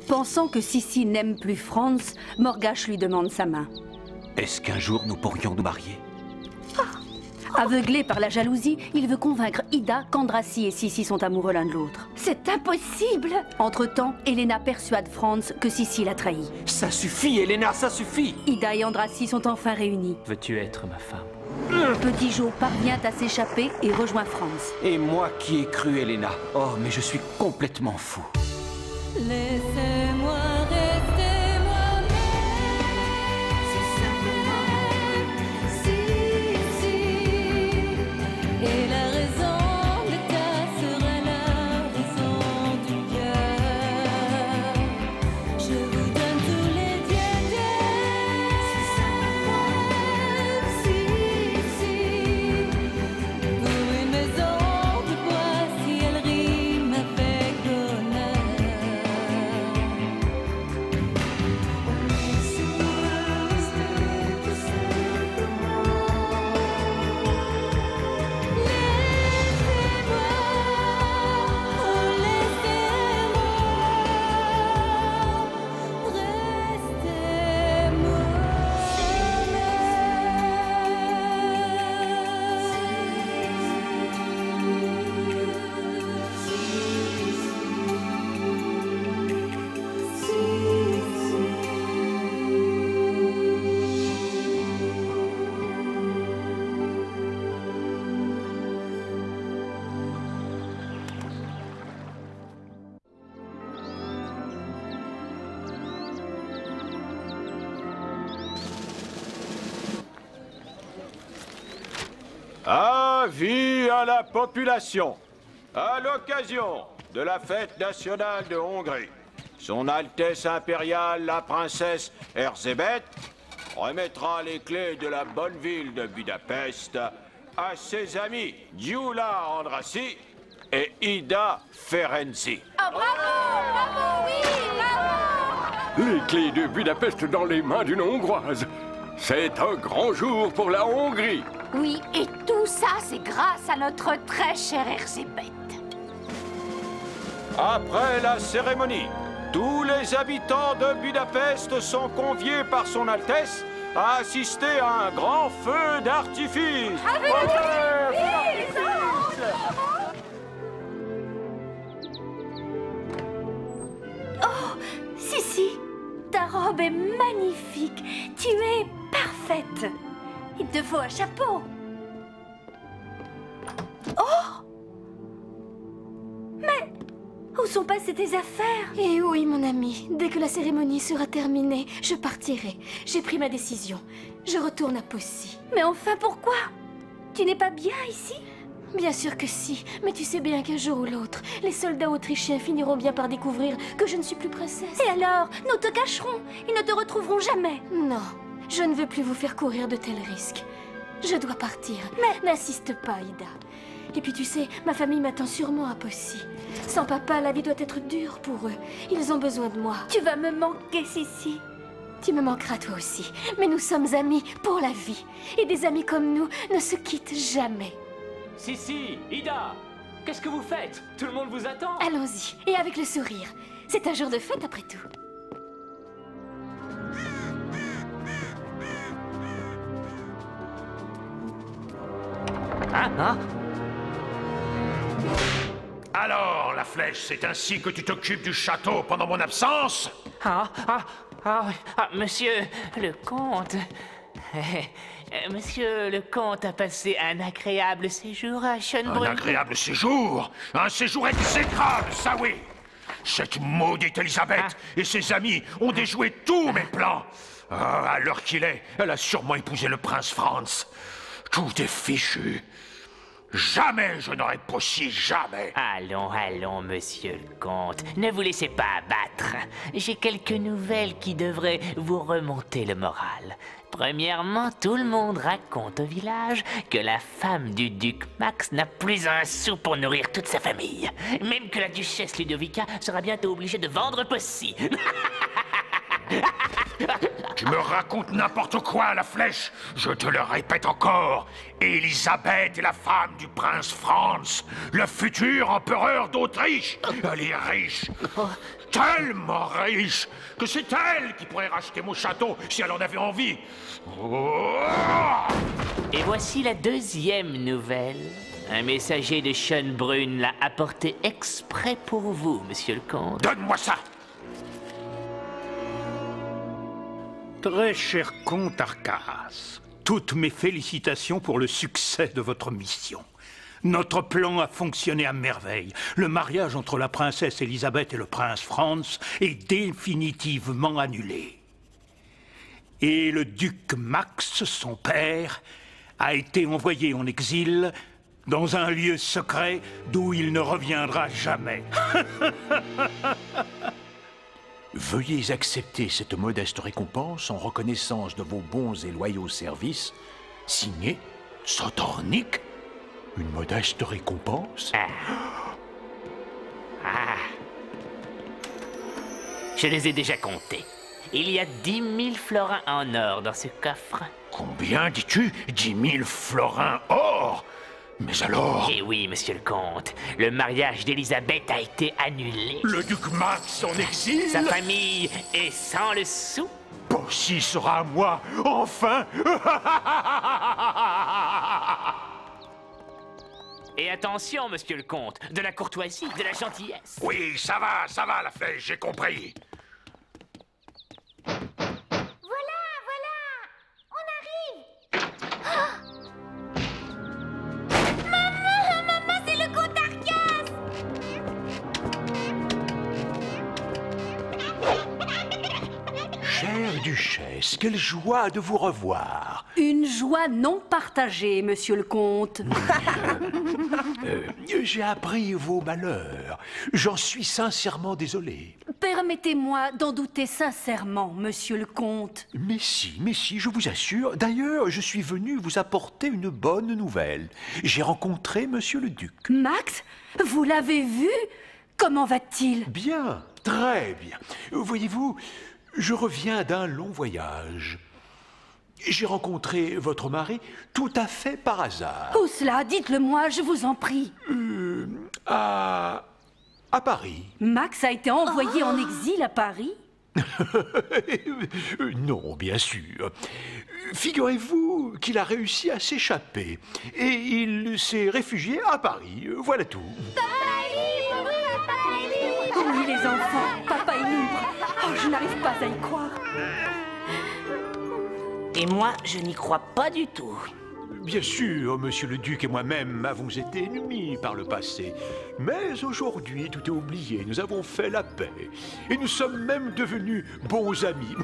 Pensant que Sissi n'aime plus Franz, Morgach lui demande sa main. Est-ce qu'un jour nous pourrions nous marier? Aveuglé par la jalousie, il veut convaincre Ida qu'Andrassi et Sissi sont amoureux l'un de l'autre. C'est impossible! Entre-temps, Elena persuade Franz que Sissi l'a trahi. Ça suffit, Elena, ça suffit! Ida et Andrassi sont enfin réunis. Veux-tu être ma femme? Petit Jo parvient à s'échapper et rejoint Franz. Et moi qui ai cru Elena. Oh, mais je suis complètement fou. Laissez-moi rester moi-même. C'est simplement si. Et la raison de ta sera la raison du cœur. Je vous donne tous les dieux. C'est simplement si. Pour une maison de bois, si elle rime avec honneur. Avis à la population. À l'occasion de la fête nationale de Hongrie, Son Altesse impériale, la princesse Erzsébet, remettra les clés de la bonne ville de Budapest à ses amis Gyula Andrassy et Ida Ferenczi. Oh, bravo! Bravo! Oui! Bravo! Les clés de Budapest dans les mains d'une Hongroise. C'est un grand jour pour la Hongrie. Oui, et tout ça, c'est grâce à notre très chère Erzsébet. Après la cérémonie, tous les habitants de Budapest sont conviés par son Altesse à assister à un grand feu d'artifice. Oh, Sissi, ta robe est magnifique. Tu es parfaite. Il te faut un chapeau. Oh! Mais où sont passées tes affaires? Eh oui, mon ami. Dès que la cérémonie sera terminée, je partirai. J'ai pris ma décision. Je retourne à Poissy. Mais enfin, pourquoi? Tu n'es pas bien ici? Bien sûr que si, mais tu sais bien qu'un jour ou l'autre, les soldats autrichiens finiront bien par découvrir que je ne suis plus princesse. Et alors, nous te cacherons. Ils ne te retrouveront jamais. Non, je ne veux plus vous faire courir de tels risques. Je dois partir. Mais n'insiste pas, Ida. Et puis tu sais, ma famille m'attend sûrement à Poissy. Sans papa, la vie doit être dure pour eux. Ils ont besoin de moi. Tu vas me manquer, Sissi. Tu me manqueras toi aussi. Mais nous sommes amis pour la vie. Et des amis comme nous ne se quittent jamais. Sissi, Ida, qu'est-ce que vous faites? Tout le monde vous attend. Allons-y, et avec le sourire. C'est un jour de fête après tout. Hein? Alors, la flèche, c'est ainsi que tu t'occupes du château pendant mon absence? Monsieur le comte. Monsieur le comte a passé un agréable séjour à Schönbrunn. Un agréable séjour? Un séjour exécrable, ça oui! Cette maudite Elisabeth et ses amis ont déjoué tous mes plans. À l'heure qu'il est, elle a sûrement épousé le prince Franz. Tout est fichu. Jamais je n'aurais Poissy, jamais. Allons, monsieur le comte. Ne vous laissez pas abattre. J'ai quelques nouvelles qui devraient vous remonter le moral. Premièrement, tout le monde raconte au village que la femme du duc Max n'a plus un sou pour nourrir toute sa famille. Même que la duchesse Ludovica sera bientôt obligée de vendre Poissy. Tu me racontes n'importe quoi, la flèche. Je te le répète encore. Elisabeth est la femme du prince Franz, le futur empereur d'Autriche. Elle est riche. tellement riche que c'est elle qui pourrait racheter mon château si elle en avait envie. Oh! Et voici la deuxième nouvelle. Un messager de Schönbrunn l'a apporté exprès pour vous, monsieur le comte. Donne-moi ça! Très cher comte Arcas, toutes mes félicitations pour le succès de votre mission. Notre plan a fonctionné à merveille. Le mariage entre la princesse Elisabeth et le prince Franz est définitivement annulé. Et le duc Max, son père, a été envoyé en exil dans un lieu secret d'où il ne reviendra jamais. Veuillez accepter cette modeste récompense en reconnaissance de vos bons et loyaux services. Signé Sotornik. Une modeste récompense? Je les ai déjà comptés. Il y a 10 000 florins en or dans ce coffre. Combien dis-tu? 10 000 florins or? Mais alors... Eh oui, monsieur le comte, le mariage d'Elisabeth a été annulé. Le duc Max en exil? Sa famille est sans le sou. Bossy sera à moi, enfin. Et attention, monsieur le comte, de la courtoisie, de la gentillesse. Oui, ça va, la flèche, j'ai compris. Voilà, on arrive. Maman, c'est le comte Arcas. Chère duchesse, quelle joie de vous revoir. Une joie non partagée, monsieur le comte. J'ai appris vos malheurs. J'en suis sincèrement désolé. Permettez-moi d'en douter sincèrement, monsieur le comte. Mais si, je vous assure. D'ailleurs, je suis venu vous apporter une bonne nouvelle. J'ai rencontré monsieur le duc. Max, vous l'avez vu? Comment va-t-il? Bien, très bien. Voyez-vous, je reviens d'un long voyage. J'ai rencontré votre mari tout à fait par hasard. Où cela? Dites-le-moi, je vous en prie. À Paris. Max a été envoyé en exil à Paris? Non, bien sûr. Figurez-vous qu'il a réussi à s'échapper. Et il s'est réfugié à Paris. Voilà tout. Oui, les enfants, papa est libre. Oh, je n'arrive pas à y croire. Et moi, je n'y crois pas du tout. Bien sûr, monsieur le duc et moi-même avons été ennemis par le passé. Mais aujourd'hui, tout est oublié. Nous avons fait la paix. Et nous sommes même devenus bons amis.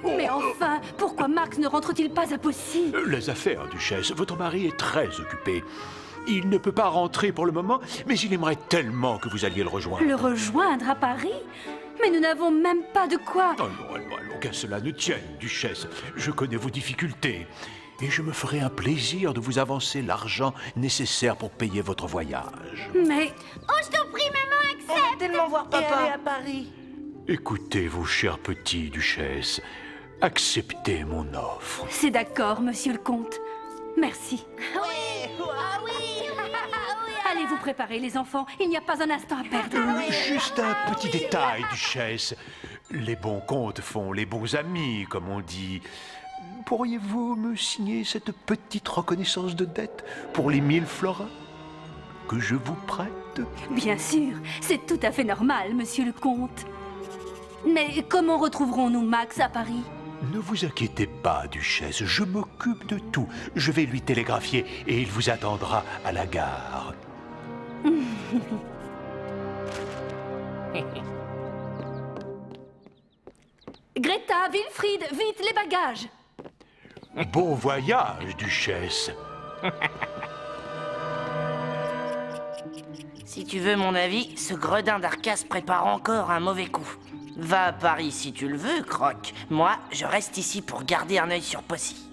Mais enfin, pourquoi Max ne rentre-t-il pas à Poissy? Les affaires, duchesse. Votre mari est très occupé. Il ne peut pas rentrer pour le moment, mais il aimerait tellement que vous alliez le rejoindre. Le rejoindre à Paris? Mais nous n'avons même pas de quoi. Oh non, allons, qu'à cela ne tienne, duchesse. Je connais vos difficultés. Et je me ferai un plaisir de vous avancer l'argent nécessaire pour payer votre voyage. Mais... Oh, je t'en prie, maman, accepte. On va tellement voir papa. Et aller à Paris. Écoutez, vos chers petits, duchesse. Acceptez mon offre. C'est d'accord, monsieur le comte. Merci. Oui. Ah oui. Allez vous préparer, les enfants. Il n'y a pas un instant à perdre. Juste un petit détail, duchesse. Les bons comtes font les bons amis, comme on dit. Pourriez-vous me signer cette petite reconnaissance de dette pour les 1000 florins que je vous prête? Bien sûr, c'est tout à fait normal, monsieur le comte. Mais comment retrouverons-nous Max à Paris? Ne vous inquiétez pas, duchesse, je m'occupe de tout. Je vais lui télégraphier et il vous attendra à la gare. Greta, Wilfried, vite, les bagages! Bon voyage, duchesse. Si tu veux mon avis, ce gredin d'Arcas prépare encore un mauvais coup. Va à Paris si tu le veux, Croc. Moi, je reste ici pour garder un œil sur Poissy.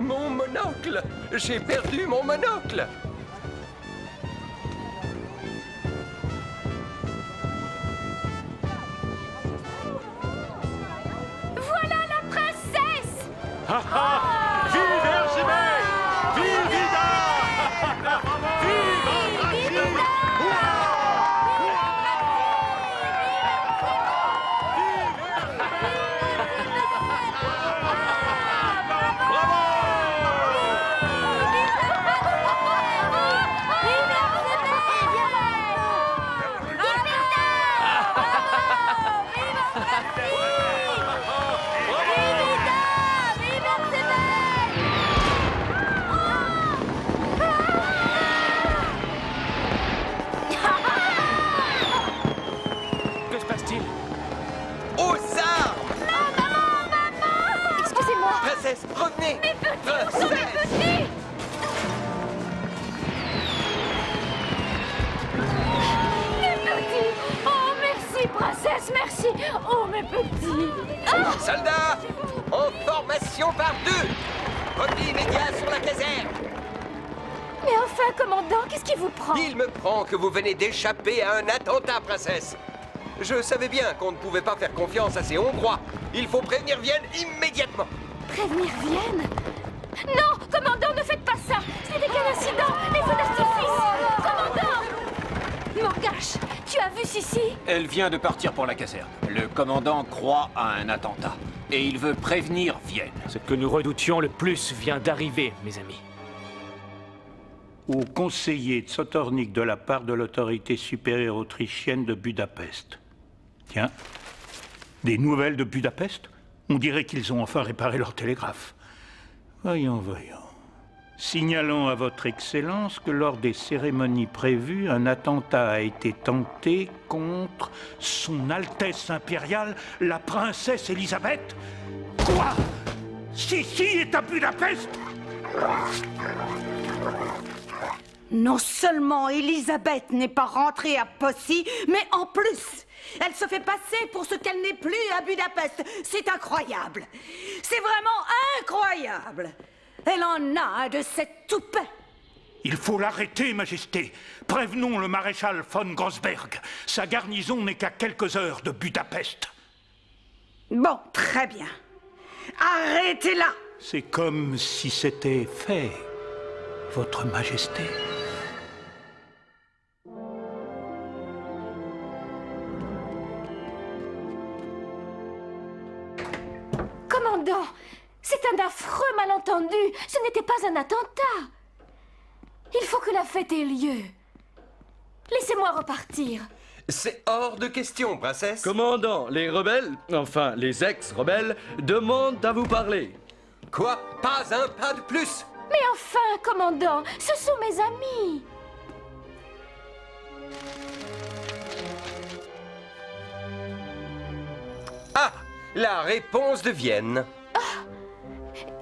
Mon monocle! J'ai perdu mon monocle! Voilà la princesse. Vive Erzébet! Vive Ida! Vive Andrasile! Oh, mes petits. Ah! Soldats, en formation par 2. Repli immédiat sur la caserne. Mais enfin, commandant, qu'est-ce qui vous prend? Il me prend que vous venez d'échapper à un attentat, princesse. Je savais bien qu'on ne pouvait pas faire confiance à ces Hongrois. Il faut prévenir Vienne immédiatement. Prévenir Vienne? Non, commandant, ne faites pas ça. Ce n'était qu'un incident. Les feux d'artifice. Commandant! Morgash, tu as vu Sissi? Elle vient de partir pour la caserne. Le commandant croit à un attentat. Et il veut prévenir Vienne. Ce que nous redoutions le plus vient d'arriver, mes amis. Au conseiller de Sotornik de la part de l'autorité supérieure autrichienne de Budapest. Tiens, des nouvelles de Budapest? On dirait qu'ils ont enfin réparé leur télégraphe. Voyons, voyons. Signalons à votre Excellence que lors des cérémonies prévues, un attentat a été tenté contre Son Altesse impériale, la princesse Elisabeth. Quoi? Sissi est à Budapest? Non seulement Elisabeth n'est pas rentrée à Poissy, mais en plus, elle se fait passer pour ce qu'elle n'est plus à Budapest. C'est incroyable. C'est vraiment incroyable. Elle en a de cette toupet. Il faut l'arrêter, Majesté. Prévenons le maréchal von Grossberg. Sa garnison n'est qu'à quelques heures de Budapest. Bon, très bien. Arrêtez-la. C'est comme si c'était fait, Votre Majesté. Commandant, c'est un affreux malentendu. Ce n'était pas un attentat. Il faut que la fête ait lieu. Laissez-moi repartir. C'est hors de question, princesse. Commandant, les rebelles, enfin les ex-rebelles, demandent à vous parler. Quoi? Pas un pas de plus? Mais enfin, commandant, ce sont mes amis. Ah! La réponse de Vienne. Ah,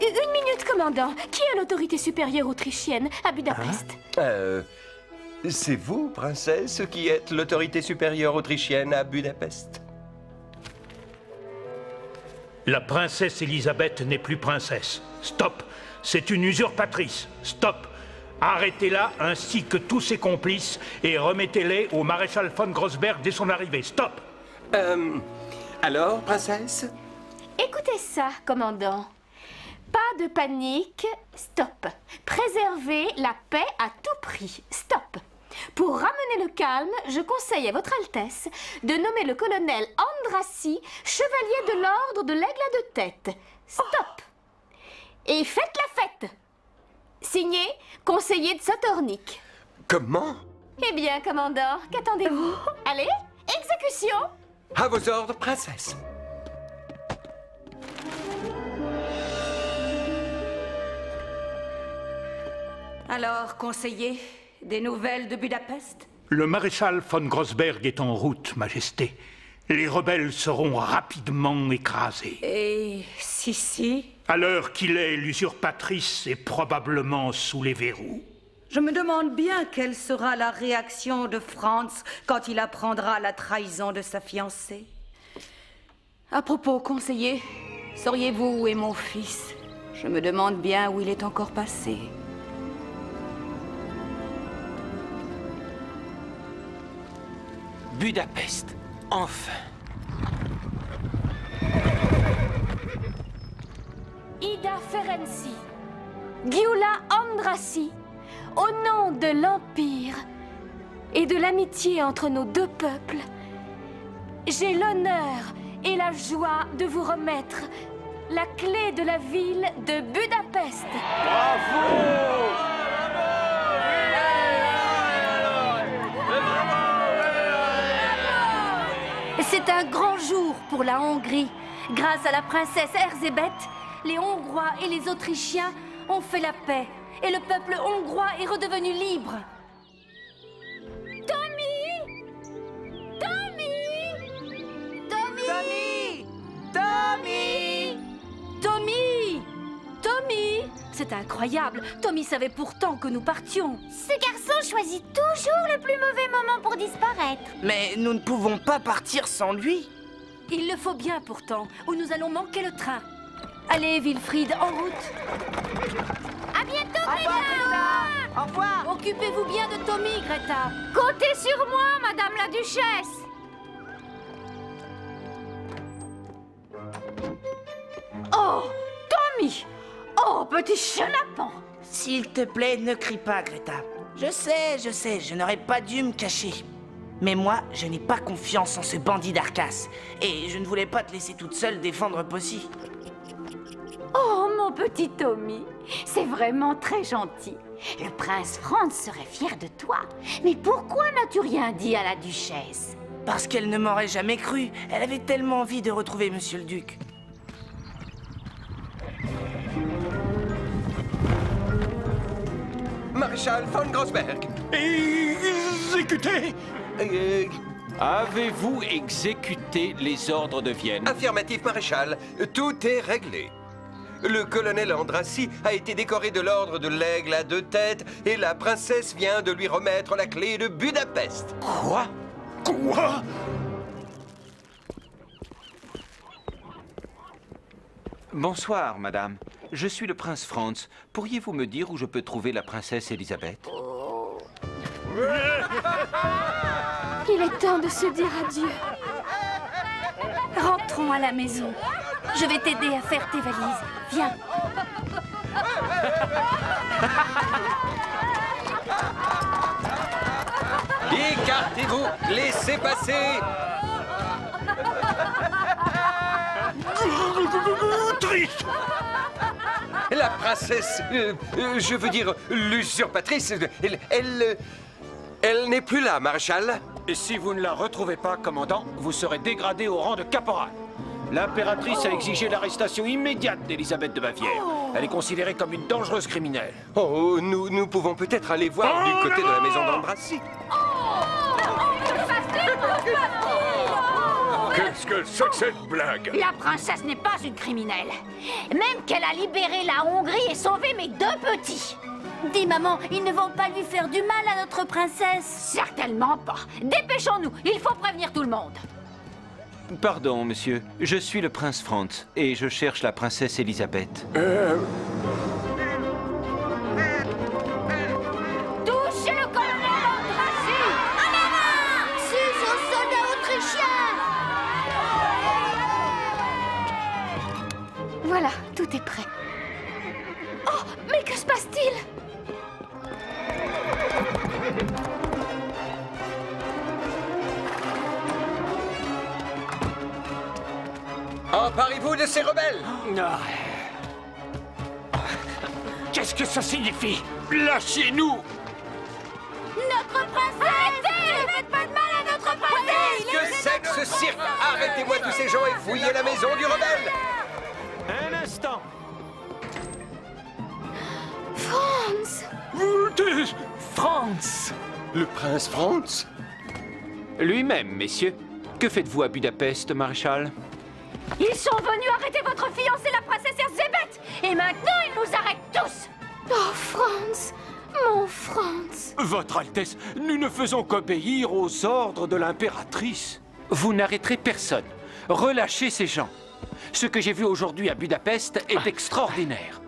une minute, commandant. Qui est l'autorité supérieure autrichienne à Budapest? C'est vous, princesse, qui êtes l'autorité supérieure autrichienne à Budapest. La princesse Elisabeth n'est plus princesse. Stop. C'est une usurpatrice. Stop. Arrêtez-la ainsi que tous ses complices et remettez-les au maréchal von Grossberg dès son arrivée. Stop. Alors, princesse? Écoutez ça, commandant. Pas de panique. Stop. Préservez la paix à tout prix. Stop. Pour ramener le calme, je conseille à votre Altesse de nommer le colonel Andrassy chevalier de l'ordre de l'Aigle à 2 têtes. Stop. Et faites la fête. Signé, conseiller de Sotornik. Comment? Eh bien, commandant, qu'attendez-vous? Allez, exécution. À vos ordres, princesse. Alors, conseiller, des nouvelles de Budapest? Le maréchal von Grossberg est en route, Majesté. Les rebelles seront rapidement écrasés. Et Sissi? À l'heure qu'il est, l'usurpatrice est probablement sous les verrous. Je me demande bien quelle sera la réaction de Franz quand il apprendra la trahison de sa fiancée. À propos, conseiller, sauriez-vous où est mon fils? Je me demande bien où il est encore passé. Budapest, enfin. Ida Ferenczi, Gyula Andrassy, au nom de l'Empire et de l'amitié entre nos deux peuples, j'ai l'honneur et la joie de vous remettre la clé de la ville de Budapest. Bravo! C'est un grand jour pour la Hongrie. Grâce à la princesse Erzsébet, les Hongrois et les Autrichiens ont fait la paix et le peuple hongrois est redevenu libre. Tommy! Tommy! Tommy! Tommy! Tommy! Tommy! C'est incroyable. Tommy savait pourtant que nous partions. Ce garçon choisit toujours le plus mauvais moment pour disparaître. Mais nous ne pouvons pas partir sans lui. Il le faut bien pourtant, ou nous allons manquer le train. Allez, Wilfried, en route. À bientôt, Greta. Au revoir. Occupez-vous bien de Tommy, Greta. Comptez sur moi, Madame la Duchesse. Oh, Tommy! Oh, petit chenapan! S'il te plaît, ne crie pas, Greta. Je sais, je n'aurais pas dû me cacher. Mais moi, je n'ai pas confiance en ce bandit d'Arcas. Et je ne voulais pas te laisser toute seule défendre Possi. Oh, mon petit Tommy, c'est vraiment très gentil. Le prince Franz serait fier de toi. Mais pourquoi n'as-tu rien dit à la duchesse? Parce qu'elle ne m'aurait jamais cru. Elle avait tellement envie de retrouver Monsieur le Duc. Maréchal von Grossberg. Exécuté. Avez-vous exécuté les ordres de Vienne? Affirmatif, maréchal. Tout est réglé. Le colonel Andrassy a été décoré de l'ordre de l'Aigle à 2 têtes et la princesse vient de lui remettre la clé de Budapest. Quoi? Quoi? Bonsoir, madame. Je suis le prince Franz. Pourriez-vous me dire où je peux trouver la princesse Elisabeth? Il est temps de se dire adieu. Rentrons à la maison. Je vais t'aider à faire tes valises. Viens. Écartez-vous, laissez passer. Triste. La princesse, je veux dire l'usurpatrice, elle n'est plus là, maréchal. Et si vous ne la retrouvez pas, commandant, vous serez dégradé au rang de caporal. L'impératrice a exigé l'arrestation immédiate d'Élisabeth de Bavière. Elle est considérée comme une dangereuse criminelle. Oh, nous pouvons peut-être aller voir du côté de la maison d'Andrassy. Qu'est-ce que c'est que cette blague? La princesse n'est pas une criminelle. Même qu'elle a libéré la Hongrie et sauvé mes 2 petits. Dis, maman, ils ne vont pas lui faire du mal à notre princesse. Certainement pas. Dépêchons-nous, il faut prévenir tout le monde. Pardon, monsieur. Je suis le prince Franz et je cherche la princesse Elisabeth. Touchez le colonel Andrassy! En avant! Sus aux soldats autrichiens! Voilà, tout est prêt. Oh, mais que se passe-t-il? Emparez-vous de ces rebelles. Qu'est-ce que ça signifie? Lâchez-nous! Notre princesse! Ne faites pas de mal à notre princesse! Que c'est que ce cirque? Arrêtez-moi tous ces gens et fouillez la maison du rebelle. Un instant. Franz! Franz! Le prince Franz? Lui-même, messieurs. Que faites-vous à Budapest, maréchal? Ils sont venus arrêter votre fiancée, la princesse Erzébeth! Et maintenant, ils nous arrêtent tous! Oh, Franz! Mon Franz! Votre Altesse, nous ne faisons qu'obéir aux ordres de l'impératrice. Vous n'arrêterez personne. Relâchez ces gens. Ce que j'ai vu aujourd'hui à Budapest est extraordinaire.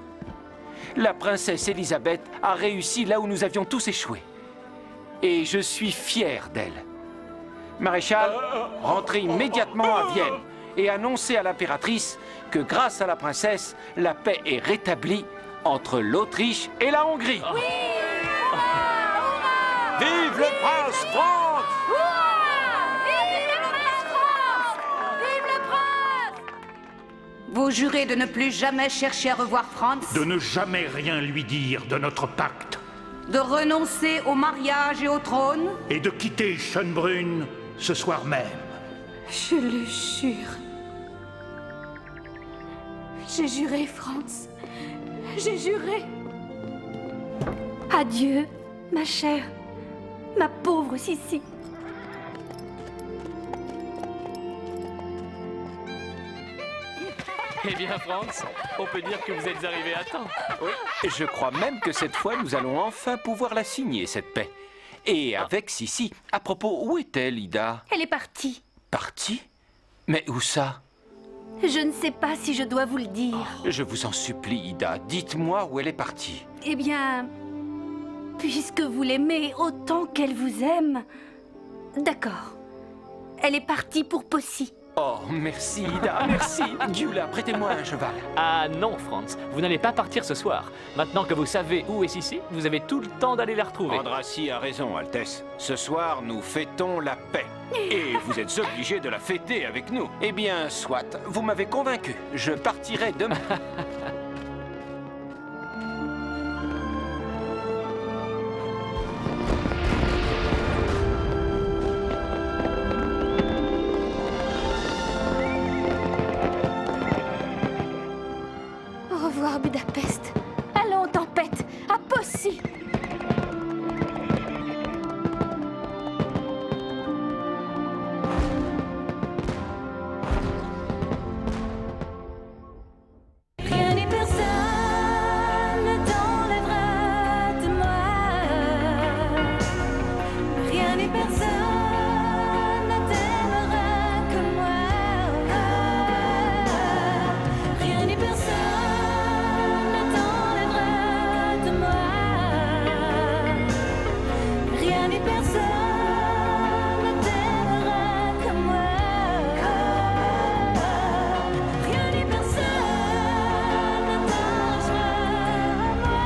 La princesse Elisabeth a réussi là où nous avions tous échoué. Et je suis fier d'elle. Maréchal, rentrez immédiatement à Vienne et annoncez à l'impératrice que grâce à la princesse, la paix est rétablie entre l'Autriche et la Hongrie. Oui! Vive le prince Franz! Vive le prince France! Vive le prince! Vous jurez de ne plus jamais chercher à revoir Franz, De ne jamais rien lui dire de notre pacte. de renoncer au mariage et au trône. Et de quitter Schönbrunn ce soir même. Je le jure. J'ai juré, Franz. J'ai juré. Adieu, ma chère. Ma pauvre Sissi. Eh bien, Franz, on peut dire que vous êtes arrivé à temps. Oui, je crois même que cette fois, nous allons enfin pouvoir la signer, cette paix. Et avec Sissi. À propos, où est-elle, Ida? Elle est partie. Partie? Mais où ça? Je ne sais pas si je dois vous le dire. Je vous en supplie, Ida, dites-moi où elle est partie. Eh bien, puisque vous l'aimez autant qu'elle vous aime... D'accord. Elle est partie pour Possi. Oh, merci, Ida, merci. Gyula, prêtez-moi un cheval. Ah non, Franz, vous n'allez pas partir ce soir. Maintenant que vous savez où est Sissi, vous avez tout le temps d'aller la retrouver. Andrassi a raison, Altesse. Ce soir, nous fêtons la paix. Et vous êtes obligés de la fêter avec nous. Eh bien, soit. Vous m'avez convaincu. Je partirai demain. Au revoir, Budapest. Allons, tempête, à Possi. Rien ni personne dans les bras de moi. Rien ni personne ne t'aimera que moi. Rien ni personne dans les bras de moi. Rien ni personne ne t'aimera que moi. Rien ni personne ne t'arrachera à moi.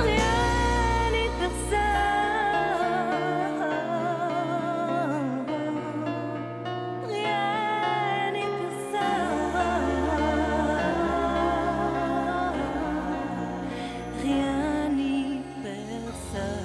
Rien ni personne. Rien ni personne. Rien ni personne.